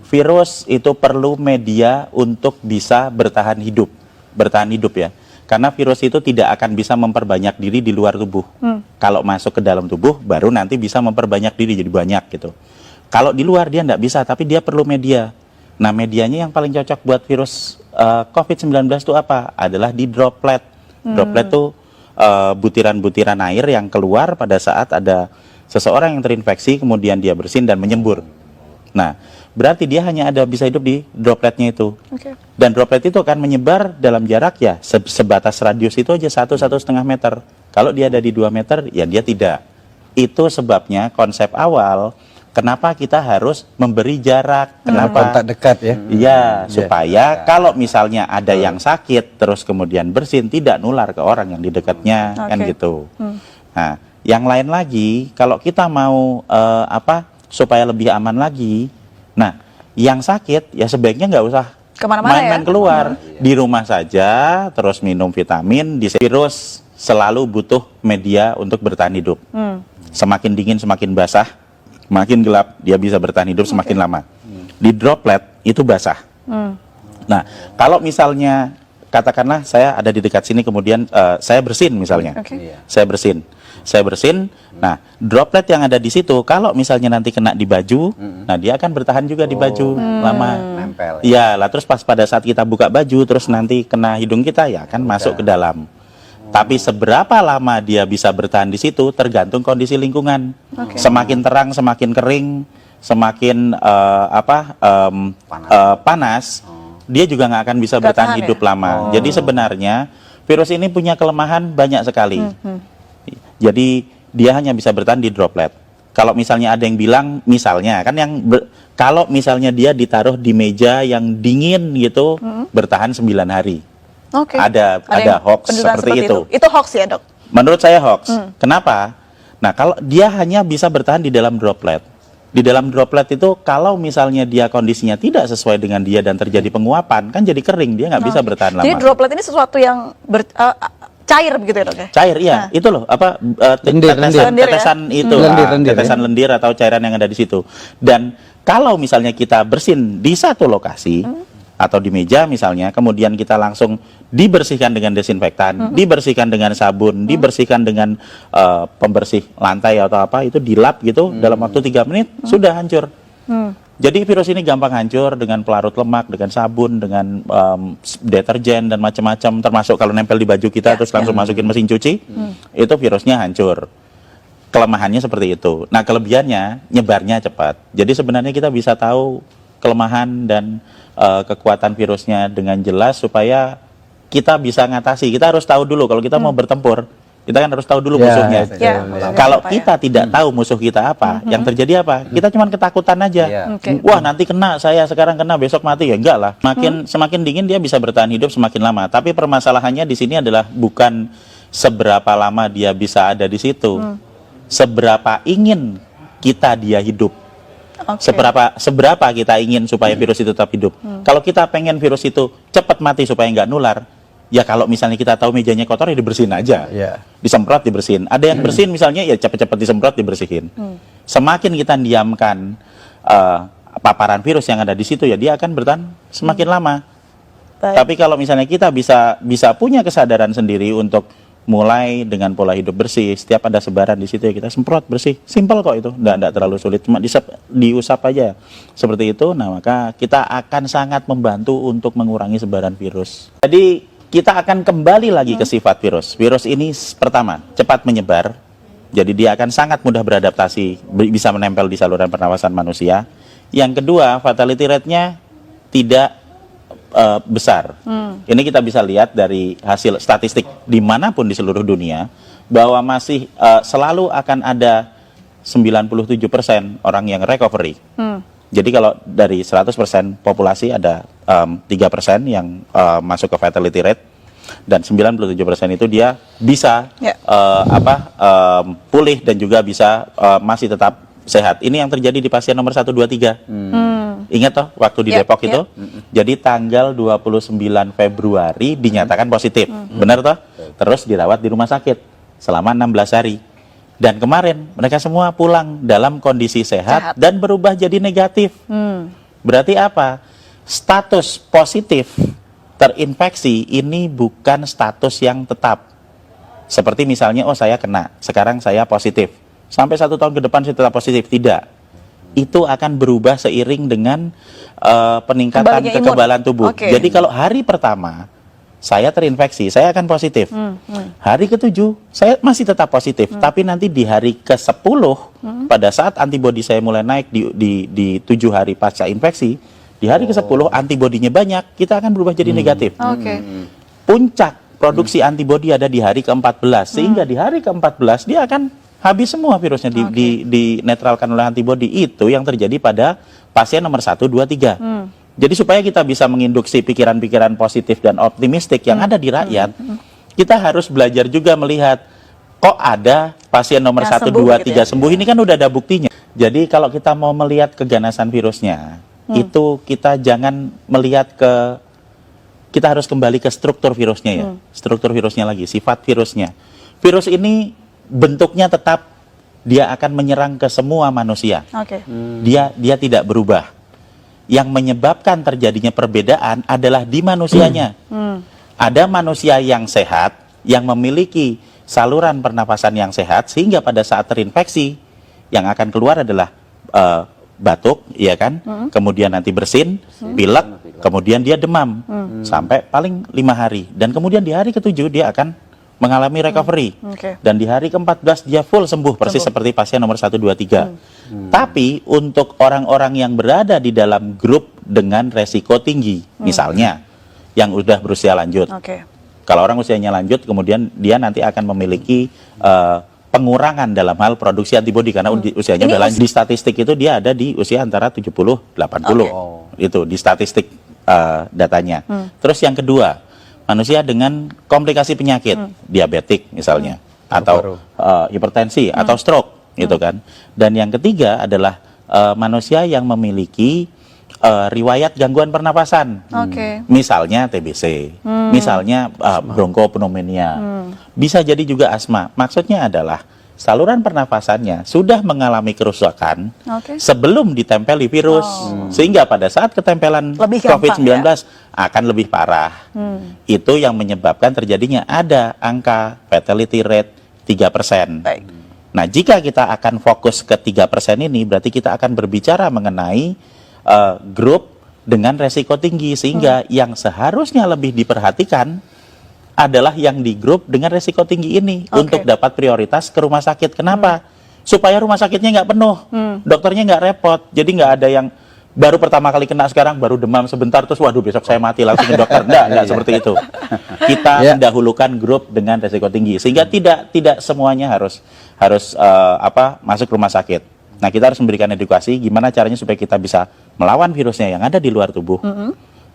virus itu perlu media untuk bisa bertahan hidup ya. Karena virus itu tidak akan bisa memperbanyak diri di luar tubuh. Kalau masuk ke dalam tubuh, baru nanti bisa memperbanyak diri jadi banyak gitu. Kalau di luar dia nggak bisa, tapi dia perlu media. Nah, medianya yang paling cocok buat virus COVID-19 itu apa? Adalah di droplet. Droplet itu butiran-butiran air yang keluar pada saat ada seseorang yang terinfeksi, kemudian dia bersin dan menyembur. Nah, berarti dia hanya bisa hidup di dropletnya itu. Dan droplet itu akan menyebar dalam jarak ya sebatas radius itu aja 1-1,5 meter. Kalau dia ada di 2 meter, ya dia tidak. Itu sebabnya konsep awal kenapa kita harus memberi jarak. Kenapa? Kontak dekat ya. Iya, supaya kalau misalnya ada yang sakit terus kemudian bersin, tidak nular ke orang yang di dekatnya, kan gitu. Nah, yang lain lagi, kalau kita mau supaya lebih aman lagi, nah, yang sakit ya sebaiknya nggak usah main-main keluar, di rumah saja, terus minum vitamin. Virus selalu butuh media untuk bertahan hidup. Semakin dingin, semakin basah, makin gelap, dia bisa bertahan hidup semakin lama. Di droplet itu basah. Nah, kalau misalnya katakanlah saya ada di dekat sini, kemudian saya bersin misalnya, saya bersin, nah droplet yang ada di situ, kalau misalnya nanti kena di baju, nah dia akan bertahan juga di baju lama. Nempel. Iya, lah terus pas pada saat kita buka baju, terus nanti kena hidung kita, ya akan masuk ke dalam. Tapi seberapa lama dia bisa bertahan di situ tergantung kondisi lingkungan. Semakin terang, semakin kering, semakin panas, dia juga nggak akan bisa bertahan hidup lama. Jadi sebenarnya virus ini punya kelemahan banyak sekali. Jadi dia hanya bisa bertahan di droplet. Kalau misalnya ada yang bilang, misalnya kan kalau misalnya dia ditaruh di meja yang dingin gitu, bertahan 9 hari. Ada hoax seperti itu. Itu hoax ya, Dok? Menurut saya hoax. Kenapa? Nah, kalau dia hanya bisa bertahan di dalam droplet. Di dalam droplet itu kalau misalnya dia kondisinya tidak sesuai dengan dia dan terjadi penguapan, kan jadi kering, dia nggak bisa bertahan lama. Jadi droplet ini sesuatu yang cair begitu ya, Dok ya? Cair, iya. Itu loh, tetesan lendir atau cairan yang ada di situ. Dan kalau misalnya kita bersin di satu lokasi atau di meja misalnya, kemudian kita langsung dibersihkan dengan desinfektan, dibersihkan dengan sabun, dibersihkan dengan pembersih lantai atau apa, itu dilap gitu dalam waktu 3 menit sudah hancur. Jadi virus ini gampang hancur dengan pelarut lemak, dengan sabun, dengan deterjen dan macam-macam, termasuk kalau nempel di baju kita terus langsung masukin mesin cuci, itu virusnya hancur. Kelemahannya seperti itu. Nah, kelebihannya nyebarnya cepat. Jadi sebenarnya kita bisa tahu kelemahan dan kekuatan virusnya dengan jelas supaya kita bisa ngatasi. Kita harus tahu dulu kalau kita mau bertempur, kita kan harus tahu dulu musuhnya. Kalau kita tidak tahu musuh kita apa, yang terjadi apa? Kita cuma ketakutan aja. Wah, nanti kena, saya sekarang kena, besok mati, ya enggak lah. Semakin dingin dia bisa bertahan hidup semakin lama. Tapi permasalahannya di sini adalah bukan seberapa lama dia bisa ada di situ, seberapa ingin kita dia hidup. Seberapa kita ingin supaya virus itu tetap hidup. Kalau kita pengen virus itu cepat mati supaya nggak nular, ya kalau misalnya kita tahu mejanya kotor ya dibersihin aja, disemprot dibersihin. Ada yang bersin misalnya ya cepat-cepat disemprot dibersihin. Semakin kita diamkan paparan virus yang ada di situ, ya dia akan bertahan semakin lama. Tapi kalau misalnya kita bisa punya kesadaran sendiri untuk mulai dengan pola hidup bersih, setiap ada sebaran di situ ya kita semprot bersih, simpel kok itu, enggak terlalu sulit, cuma diusap aja seperti itu. Nah, maka kita akan sangat membantu untuk mengurangi sebaran virus. Jadi kita akan kembali lagi ke sifat virus. Virus ini pertama cepat menyebar, jadi dia akan sangat mudah beradaptasi, bisa menempel di saluran pernapasan manusia. Yang kedua, fatality rate-nya tidak besar. Ini kita bisa lihat dari hasil statistik dimanapun di seluruh dunia, bahwa masih selalu akan ada 97% orang yang recovery. Jadi kalau dari 100% populasi ada 3% yang masuk ke fatality rate, dan 97% itu dia bisa pulih dan juga bisa masih tetap sehat. Ini yang terjadi di pasien nomor 1, 2, 3. Ingat toh waktu di Depok itu, jadi tanggal 29 Februari dinyatakan positif, benar toh? Terus dirawat di rumah sakit selama 16 hari. Dan kemarin mereka semua pulang dalam kondisi sehat dan berubah jadi negatif. Berarti apa? Status positif terinfeksi ini bukan status yang tetap. Seperti misalnya, oh saya kena, sekarang saya positif. Sampai 1 tahun ke depan saya tetap positif. Tidak. Itu akan berubah seiring dengan peningkatan Kembalinya imun. kekebalan tubuh. Oke. Jadi kalau hari pertama saya terinfeksi, saya akan positif. Hari ke-7 saya masih tetap positif, tapi nanti di hari ke-10 pada saat antibodi saya mulai naik di 7 hari pasca infeksi, di hari ke-10 antibodinya banyak, kita akan berubah jadi negatif. Oke. Puncak produksi antibodi ada di hari ke-14, sehingga di hari ke-14 dia akan habis semua virusnya, dinetralkan oleh antibodi. Itu yang terjadi pada pasien nomor 1, 2, 3. Jadi supaya kita bisa menginduksi pikiran-pikiran positif dan optimistik yang ada di rakyat, kita harus belajar juga melihat, kok ada pasien nomor Yang 1, sembuh 2, gitu 3 ya. sembuh, ini kan udah ada buktinya. Jadi kalau kita mau melihat keganasan virusnya, itu kita jangan melihat kita harus kembali ke struktur virusnya ya. Struktur virusnya lagi, sifat virusnya. Virus ini bentuknya tetap, dia akan menyerang ke semua manusia. Oke. Dia tidak berubah. Yang menyebabkan terjadinya perbedaan adalah di manusianya. Ada manusia yang sehat, yang memiliki saluran pernapasan yang sehat, sehingga pada saat terinfeksi, yang akan keluar adalah batuk, ya kan? Kemudian nanti bersin, pilek, kemudian dia demam, sampai paling 5 hari. Dan kemudian di hari ke-7 dia akan mengalami recovery. Oke. Dan di hari ke-14 dia full sembuh, persis seperti pasien nomor 1, 2, 3. Tapi untuk orang-orang yang berada di dalam grup dengan resiko tinggi, misalnya yang udah berusia lanjut. Oke. Kalau orang usianya lanjut, kemudian dia nanti akan memiliki pengurangan dalam hal produksi antibodi karena usianya Ini udah lanjut. Di statistik itu dia ada di usia antara 70-80. Itu di statistik datanya. Terus yang kedua, manusia dengan komplikasi penyakit, diabetik misalnya, atau hipertensi, atau stroke, gitu kan. Dan yang ketiga adalah manusia yang memiliki riwayat gangguan pernapasan, Oke. misalnya TBC, misalnya bronkopneumonia, bisa jadi juga asma. Maksudnya adalah saluran pernapasannya sudah mengalami kerusakan Oke. sebelum ditempeli virus, sehingga pada saat ketempelan Lebih gampang, COVID-19 akan lebih parah. Itu yang menyebabkan terjadinya ada angka fatality rate 3%. Baik. Nah, jika kita akan fokus ke 3% ini, berarti kita akan berbicara mengenai grup dengan resiko tinggi, sehingga yang seharusnya lebih diperhatikan adalah yang di grup dengan resiko tinggi ini untuk dapat prioritas ke rumah sakit. Kenapa? Supaya rumah sakitnya nggak penuh, dokternya nggak repot. Jadi nggak ada yang baru pertama kali kena sekarang baru demam sebentar terus waduh besok saya mati langsung ke dokter. Nggak seperti itu. Kita mendahulukan grup dengan resiko tinggi, sehingga tidak semuanya harus masuk rumah sakit. Nah, kita harus memberikan edukasi gimana caranya supaya kita bisa melawan virusnya yang ada di luar tubuh,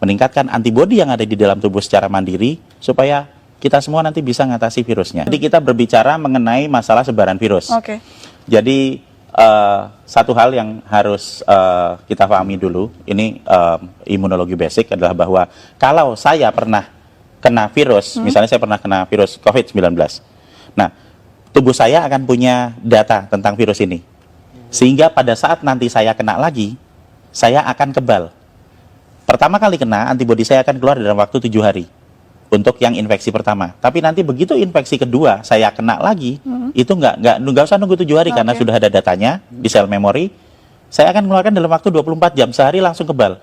meningkatkan antibodi yang ada di dalam tubuh secara mandiri, supaya kita semua nanti bisa mengatasi virusnya. Jadi kita berbicara mengenai masalah sebaran virus. Oke. Jadi satu hal yang harus kita pahami dulu, ini imunologi basic, adalah bahwa kalau saya pernah kena virus, misalnya saya pernah kena virus COVID-19, nah tubuh saya akan punya data tentang virus ini. Sehingga pada saat nanti saya kena lagi, saya akan kebal. Pertama kali kena, antibodi saya akan keluar dalam waktu 7 hari untuk yang infeksi pertama. Tapi nanti begitu infeksi kedua, saya kena lagi, itu nggak usah nunggu 7 hari karena sudah ada datanya di sel memori. Saya akan mengeluarkan dalam waktu 24 jam, sehari langsung kebal.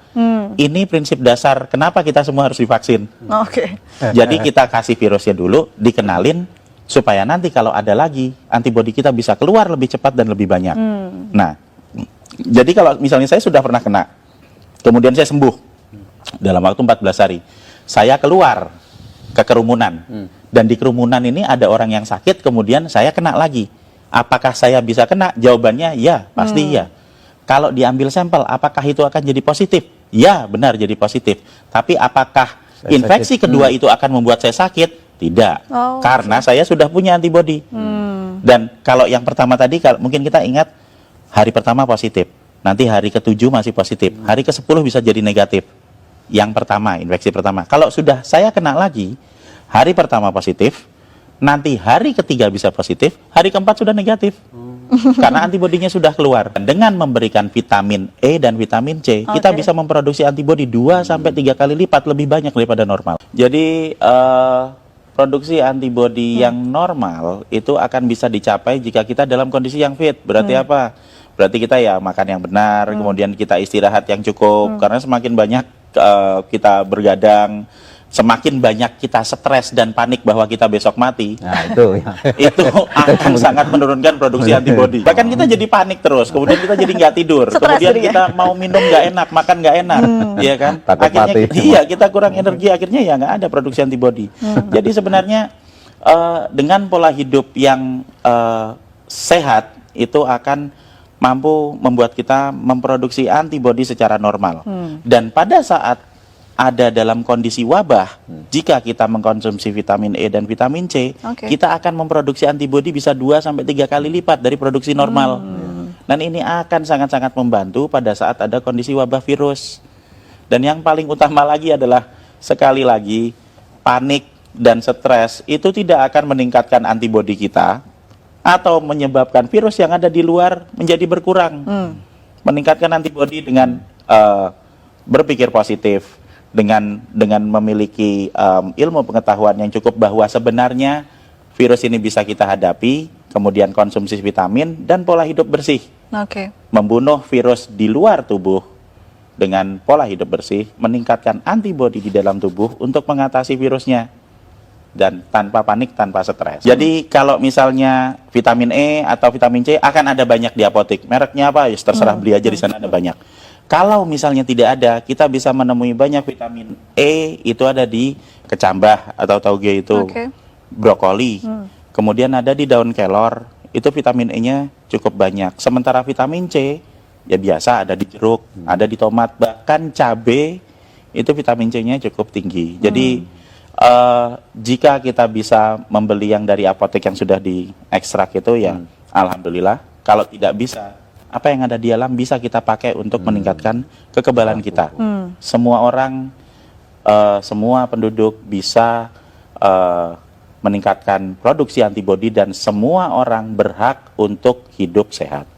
Ini prinsip dasar kenapa kita semua harus divaksin. Oke. Jadi kita kasih virusnya dulu, dikenalin, supaya nanti kalau ada lagi, antibodi kita bisa keluar lebih cepat dan lebih banyak. Nah, jadi kalau misalnya saya sudah pernah kena, kemudian saya sembuh dalam waktu 14 hari, saya keluar ke kerumunan, dan di kerumunan ini ada orang yang sakit, kemudian saya kena lagi. Apakah saya bisa kena? Jawabannya ya, pasti ya. Kalau diambil sampel, apakah itu akan jadi positif? Ya, benar jadi positif. Tapi apakah infeksi kedua itu akan membuat saya sakit? Tidak, karena saya sudah punya antibodi. Dan kalau yang pertama tadi, mungkin kita ingat, hari pertama positif, nanti hari ke-7 masih positif, hari ke-10 bisa jadi negatif. Yang pertama, infeksi pertama. Kalau sudah saya kena lagi, hari pertama positif, nanti hari ketiga bisa positif, hari keempat sudah negatif. Karena antibodinya sudah keluar. Dengan memberikan vitamin E dan vitamin C, kita Oke. bisa memproduksi antibodi 2 sampai 3 kali lipat lebih banyak daripada normal. Jadi produksi antibodi yang normal itu akan bisa dicapai jika kita dalam kondisi yang fit. Berarti apa? Berarti kita ya makan yang benar, kemudian kita istirahat yang cukup. Karena semakin banyak kita bergadang, semakin banyak kita stres dan panik bahwa kita besok mati, Nah, itu ya. itu akan sangat menurunkan produksi antibodi. Bahkan kita jadi panik terus, kemudian kita jadi nggak tidur, Stres kemudian jadinya. kita mau minum nggak enak, makan nggak enak, iya kan? Takut Akhirnya mati. iya kita kurang energi, akhirnya ya nggak ada produksi antibodi. Jadi sebenarnya dengan pola hidup yang sehat itu akan mampu membuat kita memproduksi antibodi secara normal. Dan pada saat ada dalam kondisi wabah, jika kita mengkonsumsi vitamin E dan vitamin C, Oke. kita akan memproduksi antibodi bisa 2 sampai 3 kali lipat dari produksi normal. Dan ini akan sangat-sangat membantu pada saat ada kondisi wabah virus. Dan yang paling utama lagi adalah sekali lagi panik dan stres itu tidak akan meningkatkan antibodi kita atau menyebabkan virus yang ada di luar menjadi berkurang. Meningkatkan antibodi dengan berpikir positif, dengan memiliki ilmu pengetahuan yang cukup bahwa sebenarnya virus ini bisa kita hadapi, kemudian konsumsi vitamin dan pola hidup bersih. Oke. Membunuh virus di luar tubuh dengan pola hidup bersih, meningkatkan antibodi di dalam tubuh untuk mengatasi virusnya. Dan tanpa panik, tanpa stres. Jadi kalau misalnya vitamin E atau vitamin C akan ada banyak di apotek. Mereknya apa? Ya terserah beli aja, di sana ada banyak. Kalau misalnya tidak ada, kita bisa menemui banyak vitamin E, itu ada di kecambah atau tauge itu, Oke. brokoli. Kemudian ada di daun kelor, itu vitamin E-nya cukup banyak. Sementara vitamin C, ya biasa ada di jeruk, ada di tomat, bahkan cabai, itu vitamin C-nya cukup tinggi. Jadi jika kita bisa membeli yang dari apotek yang sudah diekstrak itu ya alhamdulillah. Kalau tidak bisa, apa yang ada di alam bisa kita pakai untuk meningkatkan kekebalan kita. Semua orang, semua penduduk bisa meningkatkan produksi antibodi dan semua orang berhak untuk hidup sehat.